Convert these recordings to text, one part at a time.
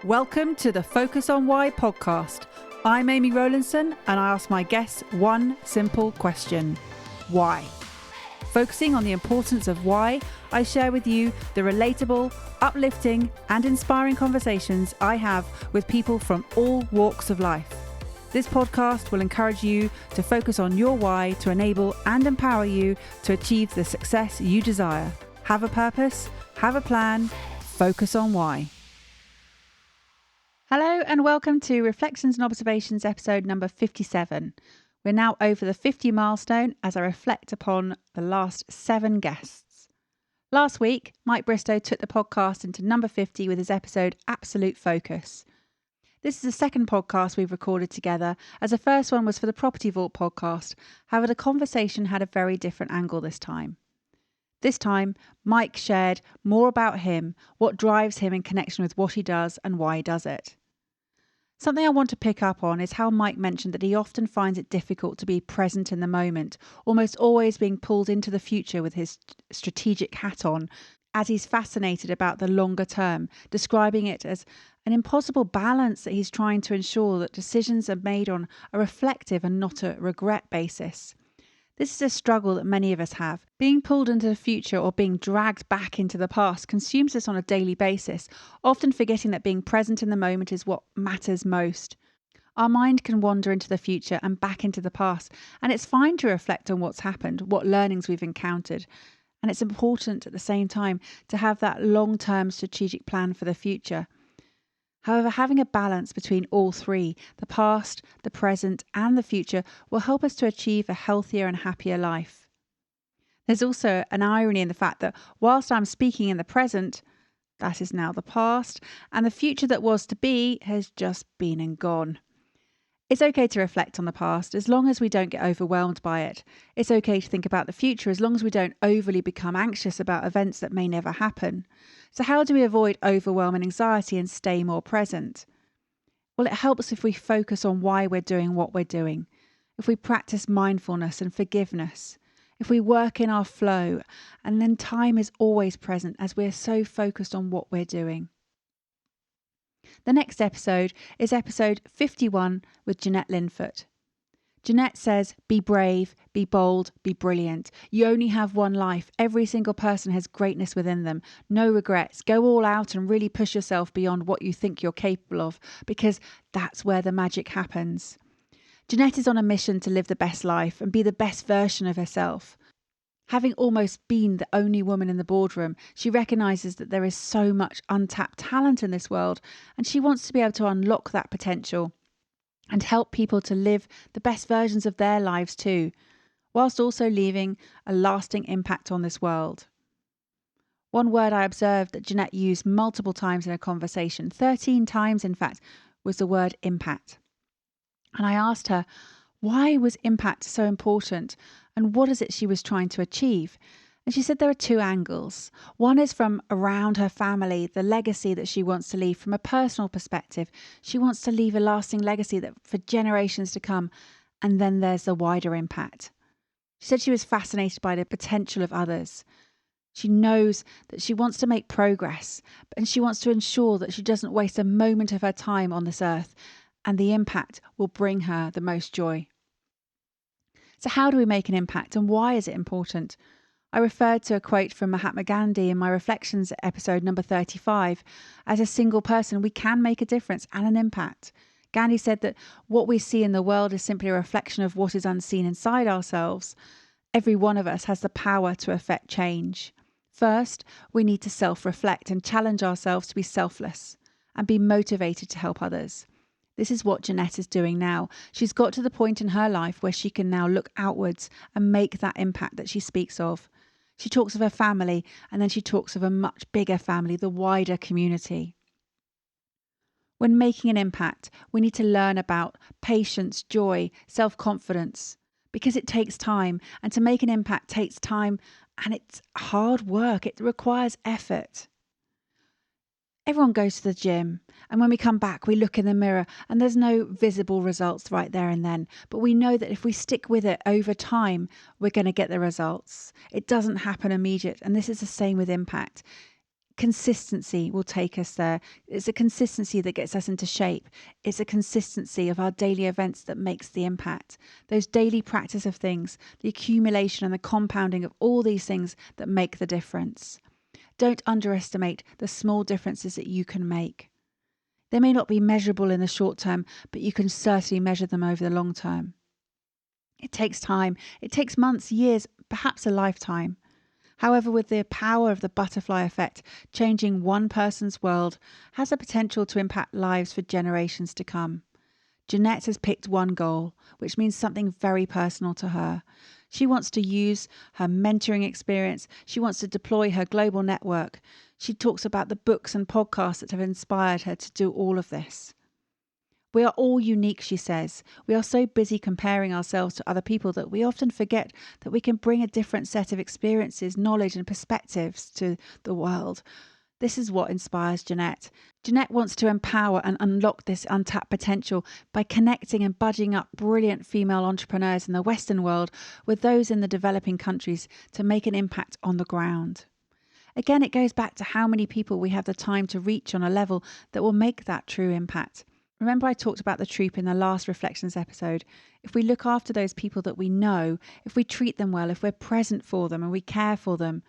Welcome to the Focus on Why podcast. I'm Amy Rowlinson and I ask my guests one simple question. Why? Focusing on the importance of why, I share with you the relatable, uplifting and inspiring conversations I have with people from all walks of life. This podcast will encourage you to focus on your why to enable and empower you to achieve the success you desire. Have a purpose, have a plan, focus on why. Hello and welcome to Reflections and Observations episode number 57. We're now over the 50 milestone as I reflect upon the last 7 guests. Last week, Mike Bristow took the podcast into number 50 with his episode Absolute Focus. This is the second podcast we've recorded together, as the first one was for the Property Vault podcast. However, the conversation had a very different angle this time. This time, Mike shared more about him, what drives him in connection with what he does and why he does it. Something I want to pick up on is how Mike mentioned that he often finds it difficult to be present in the moment, almost always being pulled into the future with his strategic hat on, as he's fascinated about the longer term, describing it as an impossible balance that he's trying to ensure that decisions are made on a reflective and not a regret basis. This is a struggle that many of us have. Being pulled into the future or being dragged back into the past consumes us on a daily basis, often forgetting that being present in the moment is what matters most. Our mind can wander into the future and back into the past, and it's fine to reflect on what's happened, what learnings we've encountered. And it's important at the same time to have that long-term strategic plan for the future. However, having a balance between all three, the past, the present and the future, will help us to achieve a healthier and happier life. There's also an irony in the fact that whilst I'm speaking in the present, that is now the past, and the future that was to be has just been and gone. It's okay to reflect on the past as long as we don't get overwhelmed by it. It's okay to think about the future as long as we don't overly become anxious about events that may never happen. So how do we avoid overwhelm and anxiety and stay more present? Well, it helps if we focus on why we're doing what we're doing. If we practice mindfulness and forgiveness. If we work in our flow, and then time is always present as we're so focused on what we're doing. The next episode is episode 51 with Jeannette Linfoot. Jeannette says, be brave, be bold, be brilliant. You only have one life. Every single person has greatness within them. No regrets. Go all out and really push yourself beyond what you think you're capable of, because that's where the magic happens. Jeannette is on a mission to live the best life and be the best version of herself. Having almost been the only woman in the boardroom, she recognises that there is so much untapped talent in this world, and she wants to be able to unlock that potential and help people to live the best versions of their lives too, whilst also leaving a lasting impact on this world. One word I observed that Jeannette used multiple times in a conversation, 13 times in fact, was the word impact. And I asked her, why was impact so important and what is it she was trying to achieve? And she said there are 2 angles. One is from around her family, the legacy that she wants to leave from a personal perspective. She wants to leave a lasting legacy that for generations to come. And then there's the wider impact. She said she was fascinated by the potential of others. She knows that she wants to make progress and she wants to ensure that she doesn't waste a moment of her time on this earth, and the impact will bring her the most joy. So how do we make an impact and why is it important? I referred to a quote from Mahatma Gandhi in my Reflections episode number 35. As a single person, we can make a difference and an impact. Gandhi said that what we see in the world is simply a reflection of what is unseen inside ourselves. Every one of us has the power to affect change. First, we need to self-reflect and challenge ourselves to be selfless and be motivated to help others. This is what Jeannette is doing now. She's got to the point in her life where she can now look outwards and make that impact that she speaks of. She talks of her family, and then she talks of a much bigger family, the wider community. When making an impact, we need to learn about patience, joy, self-confidence, because it takes time, and to make an impact takes time, and it's hard work. It requires effort. Everyone goes to the gym, and when we come back, we look in the mirror and there's no visible results right there and then. But we know that if we stick with it over time, we're going to get the results. It doesn't happen immediate. And this is the same with impact. consistency will take us there. It's a consistency that gets us into shape. It's a consistency of our daily events that makes the impact. Those daily practice of things, the accumulation and the compounding of all these things that make the difference. Don't underestimate the small differences that you can make. They may not be measurable in the short term, but you can certainly measure them over the long term. It takes time. It takes months, years, perhaps a lifetime. However, with the power of the butterfly effect, changing one person's world has the potential to impact lives for generations to come. Jeannette has picked one goal, which means something very personal to her. She wants to use her mentoring experience. She wants to deploy her global network. She talks about the books and podcasts that have inspired her to do all of this. We are all unique, she says. We are so busy comparing ourselves to other people that we often forget that we can bring a different set of experiences, knowledge and perspectives to the world. This is what inspires Jeannette. Jeannette wants to empower and unlock this untapped potential by connecting and budging up brilliant female entrepreneurs in the Western world with those in the developing countries to make an impact on the ground. Again, it goes back to how many people we have the time to reach on a level that will make that true impact. Remember, I talked about the troop in the last Reflections episode. If we look after those people that we know, if we treat them well, if we're present for them and we care for them,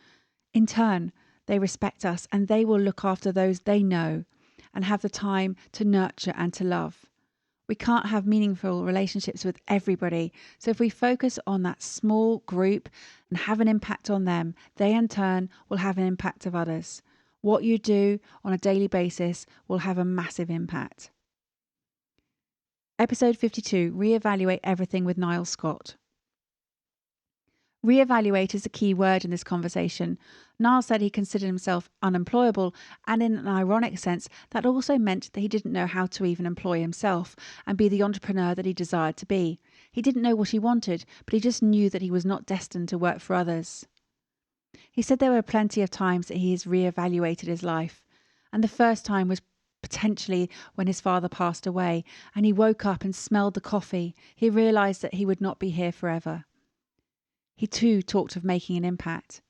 in turn, they respect us and they will look after those they know and have the time to nurture and to love. We can't have meaningful relationships with everybody. So if we focus on that small group and have an impact on them, they in turn will have an impact of others. What you do on a daily basis will have a massive impact. Episode 52, Reevaluate Everything with Niall Scott. Reevaluate is the key word in this conversation. Niall said he considered himself unemployable, and in an ironic sense, that also meant that he didn't know how to even employ himself and be the entrepreneur that he desired to be. He didn't know what he wanted, but he just knew that he was not destined to work for others. He said there were plenty of times that he has reevaluated his life, and the first time was potentially when his father passed away, and he woke up and smelled the coffee. He realised that he would not be here forever. He too talked of making an impact.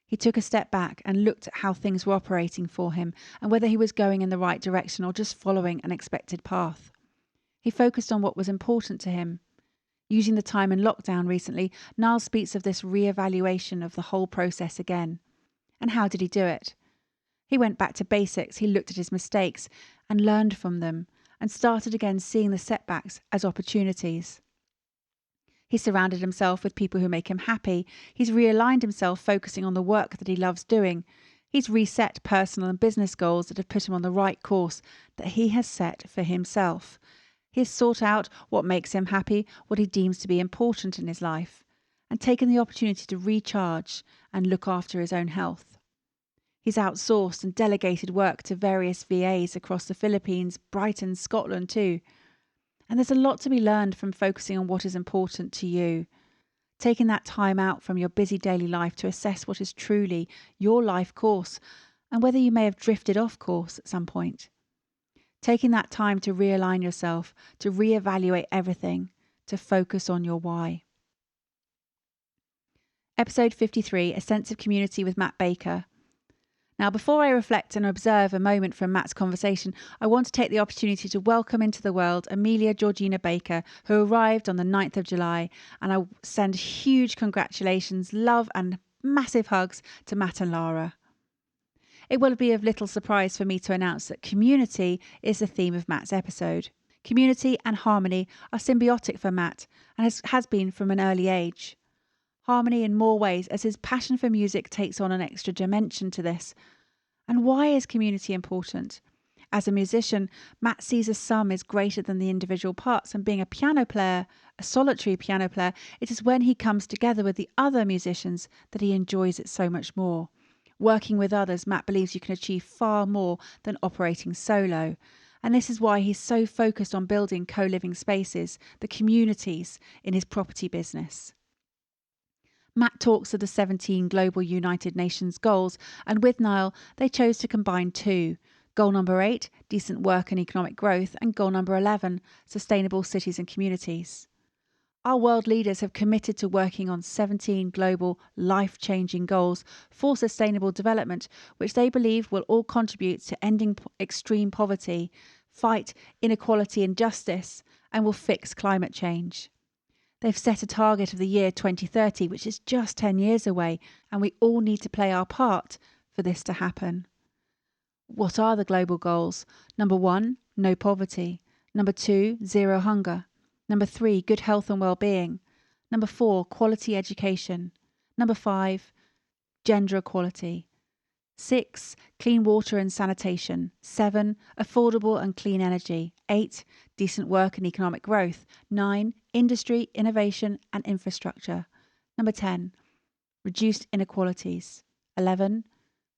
He took a step back and looked at how things were operating for him and whether he was going in the right direction or just following an expected path. He focused on what was important to him. Using the time in lockdown recently, Niall speaks of this re-evaluation of the whole process again. And how did he do it? He went back to basics. He looked at his mistakes and learned from them and started again seeing the setbacks as opportunities. He surrounded himself with people who make him happy. He's realigned himself, focusing on the work that he loves doing. He's reset personal and business goals that have put him on the right course that he has set for himself. He has sought out what makes him happy, what he deems to be important in his life, and taken the opportunity to recharge and look after his own health. He's outsourced and delegated work to various VAs across the Philippines, Brighton, Scotland too. And there's a lot to be learned from focusing on what is important to you. Taking that time out from your busy daily life to assess what is truly your life course and whether you may have drifted off course at some point. Taking that time to realign yourself, to reevaluate everything, to focus on your why. Episode 53, A Sense of Community with Matt Baker. Now, before I reflect and observe a moment from Matt's conversation, I want to take the opportunity to welcome into the world Amelia Georgina Baker, who arrived on the 9th of July, and I send huge congratulations, love and massive hugs to Matt and Lara. It will be of little surprise for me to announce that community is the theme of Matt's episode. Community and harmony are symbiotic for Matt and has been from an early age. Harmony in more ways as his passion for music takes on an extra dimension to this. And why is community important? As a musician, Matt sees a sum is greater than the individual parts, and being a piano player, a solitary piano player, it is when he comes together with the other musicians that he enjoys it so much more. Working with others, Matt believes you can achieve far more than operating solo. And this is why he's so focused on building co-living spaces, the communities in his property business. Matt talks of the 17 global United Nations goals, and with Niall, they chose to combine two. Goal number 8, decent work and economic growth, and goal number 11, sustainable cities and communities. Our world leaders have committed to working on 17 global life-changing goals for sustainable development, which they believe will all contribute to ending extreme poverty, fight inequality and injustice, and will fix climate change. They've set a target of the year 2030, which is just 10 years away, and we all need to play our part for this to happen. What are the global goals? Number 1, no poverty. Number 2, zero hunger. Number 3, good health and well-being. Number 4, quality education. Number 5, gender equality. 6, clean water and sanitation. 7, affordable and clean energy. 8, decent work and economic growth. 9, industry, innovation and infrastructure. Number 10, reduced inequalities. 11,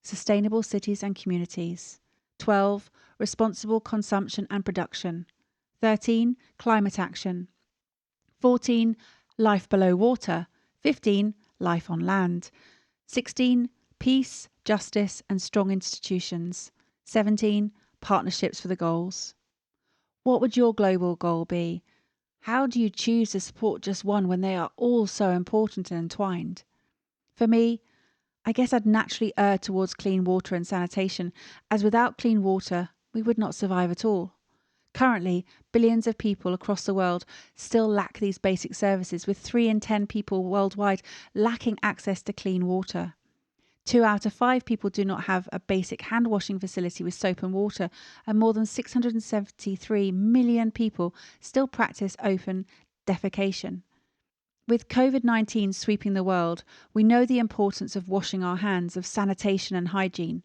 sustainable cities and communities. 12, responsible consumption and production. 13, climate action. 14, life below water. 15, life on land. 16, peace, justice and strong institutions. 17, partnerships for the goals. What would your global goal be? How do you choose to support just one when they are all so important and entwined? For me, I guess I'd naturally err towards clean water and sanitation, as without clean water, we would not survive at all. Currently, billions of people across the world still lack these basic services, with 3 in 10 people worldwide lacking access to clean water. 2 out of 5 people do not have a basic hand washing facility with soap and water, and more than 673 million people still practice open defecation. With COVID-19 sweeping the world, we know the importance of washing our hands, of sanitation and hygiene.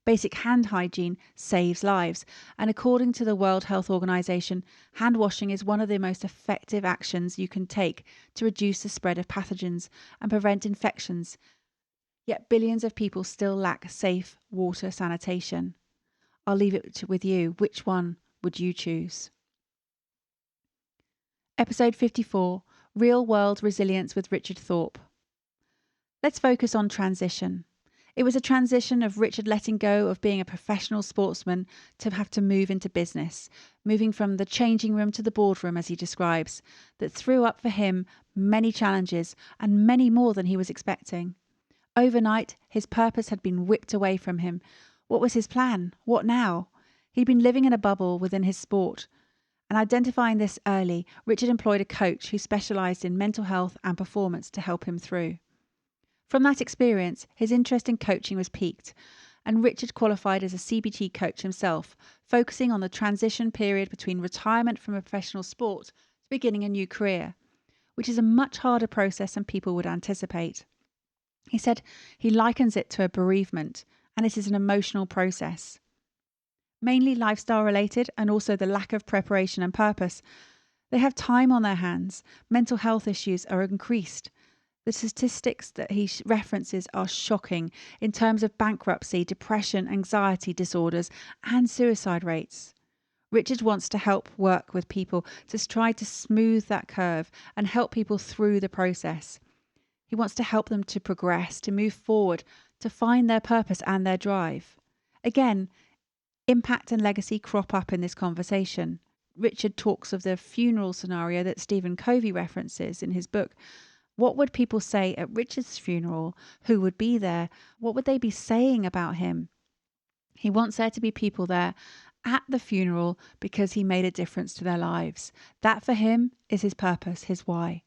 Basic hand hygiene saves lives, and according to the World Health Organization, hand washing is one of the most effective actions you can take to reduce the spread of pathogens and prevent infections. Yet billions of people still lack safe water sanitation. I'll leave it with you. Which one would you choose? Episode 54, Real World Resilience with Richard Thorpe. Let's focus on transition. It was a transition of Richard letting go of being a professional sportsman to have to move into business, moving from the changing room to the boardroom, as he describes, that threw up for him many challenges and many more than he was expecting. Overnight, his purpose had been whipped away from him. What was his plan? What now? He'd been living in a bubble within his sport. And identifying this early, Richard employed a coach who specialised in mental health and performance to help him through. From that experience, his interest in coaching was piqued, and Richard qualified as a CBT coach himself, focusing on the transition period between retirement from a professional sport to beginning a new career, which is a much harder process than people would anticipate. He said he likens it to a bereavement, and it is an emotional process. Mainly lifestyle related, and also the lack of preparation and purpose. They have time on their hands. Mental health issues are increased. The statistics that he references are shocking in terms of bankruptcy, depression, anxiety disorders, and suicide rates. Richard wants to help work with people to try to smooth that curve and help people through the process. He wants to help them to progress, to move forward, to find their purpose and their drive. Again, impact and legacy crop up in this conversation. Richard talks of the funeral scenario that Stephen Covey references in his book. What would people say at Richard's funeral? Who would be there? What would they be saying about him? He wants there to be people there at the funeral because he made a difference to their lives. That for him is his purpose, his why.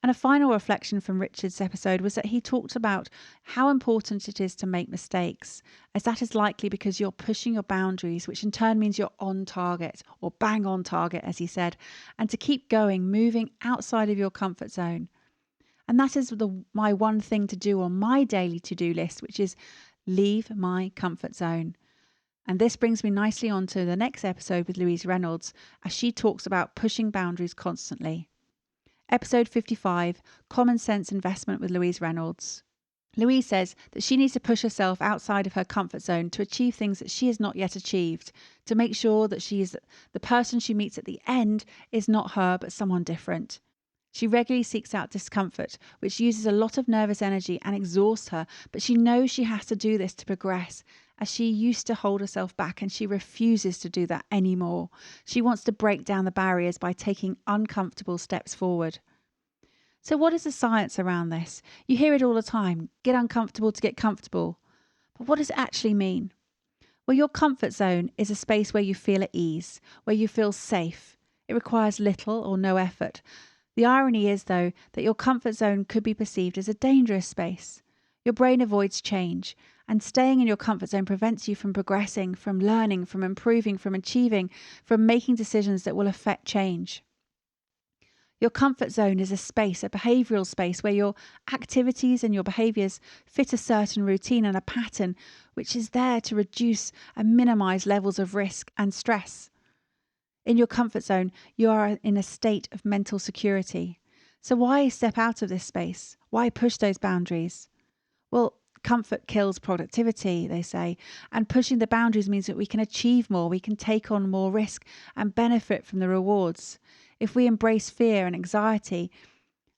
And a final reflection from Richard's episode was that he talked about how important it is to make mistakes, as that is likely because you're pushing your boundaries, which in turn means you're on target, or bang on target, as he said, and to keep going, moving outside of your comfort zone. And that is my one thing to do on my daily to-do list, which is leave my comfort zone. And this brings me nicely on to the next episode with Louise Reynolds, as she talks about pushing boundaries constantly. Episode 55, Common Sense Investment with Louise Reynolds. Louise says that she needs to push herself outside of her comfort zone to achieve things that she has not yet achieved, to make sure that the person she meets at the end is not her but someone different. She regularly seeks out discomfort, which uses a lot of nervous energy and exhausts her, but she knows she has to do this to progress as she used to hold herself back, and she refuses to do that anymore. She wants to break down the barriers by taking uncomfortable steps forward. So what is the science around this? You hear it all the time, get uncomfortable to get comfortable. But what does it actually mean? Well, your comfort zone is a space where you feel at ease, where you feel safe. It requires little or no effort. The irony is, though, that your comfort zone could be perceived as a dangerous space. Your brain avoids change, and staying in your comfort zone prevents you from progressing, from learning, from improving, from achieving, from making decisions that will affect change. Your comfort zone is a space, a behavioural space, where your activities and your behaviours fit a certain routine and a pattern, which is there to reduce and minimise levels of risk and stress. In your comfort zone, you are in a state of mental security. So why step out of this space? Why push those boundaries? Well, comfort kills productivity, they say, and pushing the boundaries means that we can achieve more, we can take on more risk and benefit from the rewards. If we embrace fear and anxiety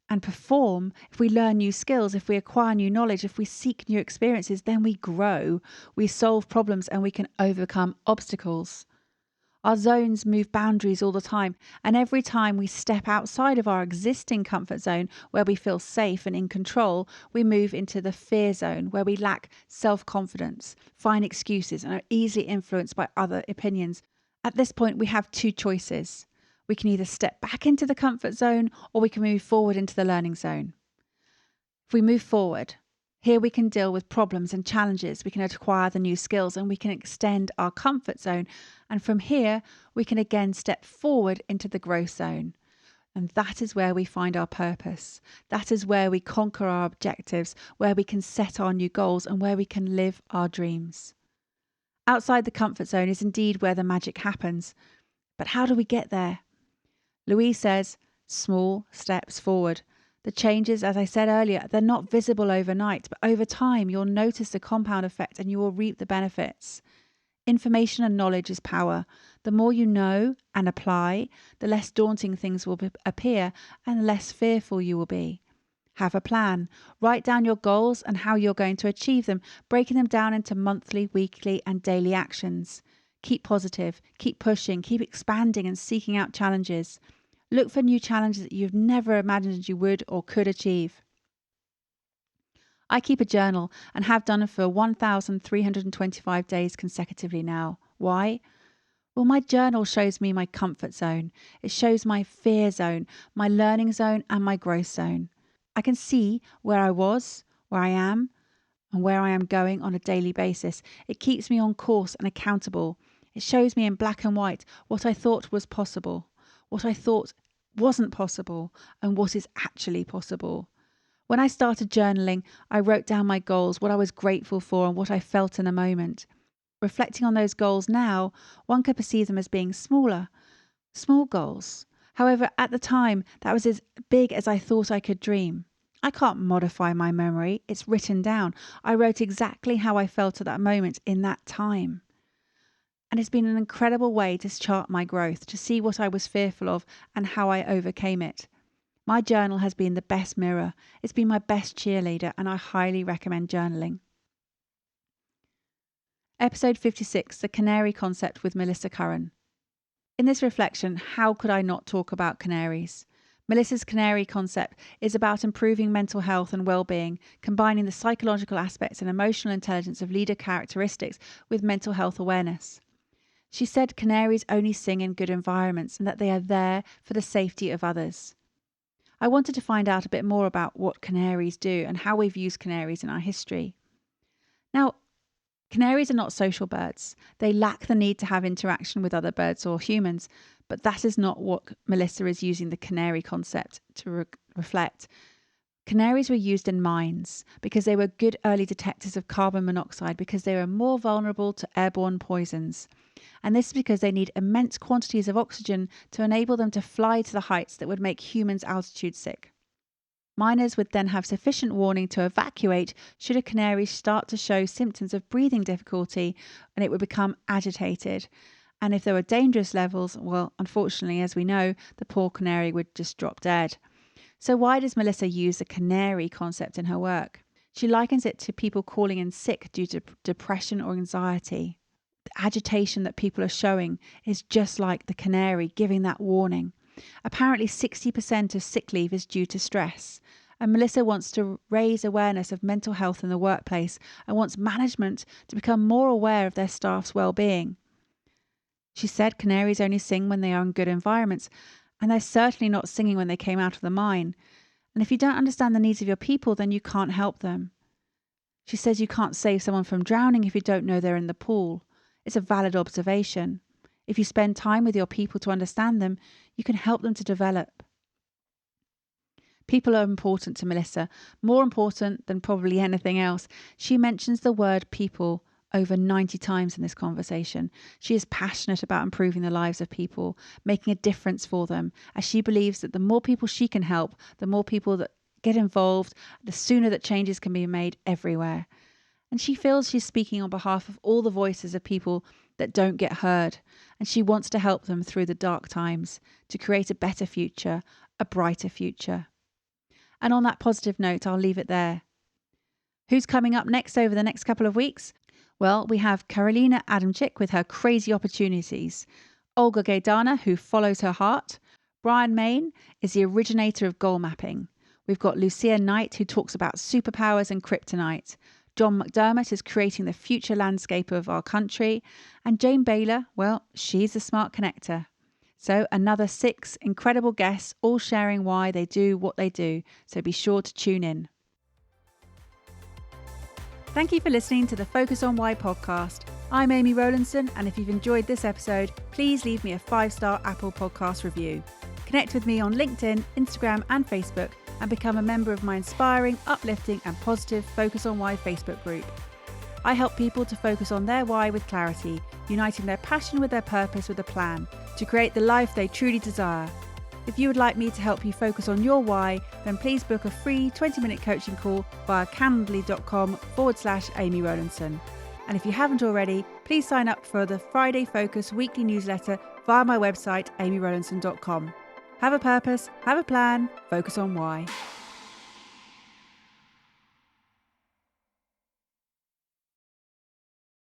and perform, if we learn new skills, if we acquire new knowledge, if we seek new experiences, then we grow, we solve problems, and we can overcome obstacles. Our zones move boundaries all the time, and every time we step outside of our existing comfort zone where we feel safe and in control, we move into the fear zone where we lack self-confidence, find excuses, and are easily influenced by other opinions. At this point, we have two choices. We can either step back into the comfort zone, or we can move forward into the learning zone. If we move forward, here we can deal with problems and challenges, we can acquire the new skills, and we can extend our comfort zone. And from here, we can again step forward into the growth zone. And that is where we find our purpose. That is where we conquer our objectives, where we can set our new goals, and where we can live our dreams. Outside the comfort zone is indeed where the magic happens. But how do we get there? Louise says, small steps forward. The changes, as I said earlier, they're not visible overnight, but over time you'll notice the compound effect and you will reap the benefits. Information and knowledge is power. The more you know and apply, the less daunting things will appear and less fearful you will be. Have a plan. Write down your goals and how you're going to achieve them, breaking them down into monthly, weekly and daily actions. Keep positive, keep pushing, keep expanding and seeking out challenges. Look for new challenges that you've never imagined you would or could achieve. I keep a journal and have done it for 1,325 days consecutively now. Why? Well, my journal shows me my comfort zone. It shows my fear zone, my learning zone and my growth zone. I can see where I was, where I am, and where I am going on a daily basis. It keeps me on course and accountable. It shows me in black and white what I thought was possible, what I thought wasn't possible, and what is actually possible. When I started journaling, I wrote down my goals, what I was grateful for, and what I felt in the moment. Reflecting on those goals now, one could perceive them as being small goals. However, at the time, that was as big as I thought I could dream. I can't modify my memory. It's written down. I wrote exactly how I felt at that moment in that time. And it's been an incredible way to chart my growth, to see what I was fearful of and how I overcame it. My journal has been the best mirror. It's been my best cheerleader, and I highly recommend journaling. Episode 56, The Canary Concept with Melissa Curran. In this reflection, how could I not talk about canaries? Melissa's Canary concept is about improving mental health and well-being, combining the psychological aspects and emotional intelligence of leader characteristics with mental health awareness. She said canaries only sing in good environments and that they are there for the safety of others. I wanted to find out a bit more about what canaries do and how we've used canaries in our history. Now, canaries are not social birds. They lack the need to have interaction with other birds or humans, but that is not what Melissa is using the canary concept to reflect. Canaries were used in mines because they were good early detectors of carbon monoxide, because they were more vulnerable to airborne poisons. And this is because they need immense quantities of oxygen to enable them to fly to the heights that would make humans altitude sick. Miners would then have sufficient warning to evacuate should a canary start to show symptoms of breathing difficulty, and it would become agitated. And if there were dangerous levels, well, unfortunately, as we know, the poor canary would just drop dead. So why does Melissa use the canary concept in her work? She likens it to people calling in sick due to depression or anxiety. The agitation that people are showing is just like the canary giving that warning. Apparently 60% of sick leave is due to stress. And Melissa wants to raise awareness of mental health in the workplace and wants management to become more aware of their staff's well-being. She said canaries only sing when they are in good environments, and they're certainly not singing when they came out of the mine. And if you don't understand the needs of your people, then you can't help them. She says you can't save someone from drowning if you don't know they're in the pool. It's a valid observation. If you spend time with your people to understand them, you can help them to develop. People are important to Melissa, more important than probably anything else. She mentions the word people over 90 times in this conversation. She is passionate about improving the lives of people, making a difference for them, as she believes that the more people she can help, the more people that get involved, the sooner that changes can be made everywhere. And she feels she's speaking on behalf of all the voices of people that don't get heard, and she wants to help them through the dark times to create a better future, a brighter future. And on that positive note, I'll leave it there. Who's coming up next over the next couple of weeks? Well, we have Karolina Adamczyk with her crazy opportunities, Olga Gaydana, who follows her heart. Brian Main is the originator of goal mapping. We've got Lucia Knight, who talks about superpowers and kryptonite. John McDermott is creating the future landscape of our country. And Jane Baylor, well, she's a smart connector. So another 6 incredible guests, all sharing why they do what they do. So be sure to tune in. Thank you for listening to the Focus on Why podcast. I'm Amy Rowlinson, and if you've enjoyed this episode, please leave me a 5-star Apple Podcast review. Connect with me on LinkedIn, Instagram and Facebook, and become a member of my inspiring, uplifting and positive Focus on Why Facebook group. I help people to focus on their why with clarity, uniting their passion with their purpose with a plan to create the life they truly desire. If you would like me to help you focus on your why, then please book a free 20-minute coaching call via calendly.com/Amy Rowlinson. And if you haven't already, please sign up for the Friday Focus weekly newsletter via my website, amyrowlinson.com. Have a purpose, have a plan, focus on why.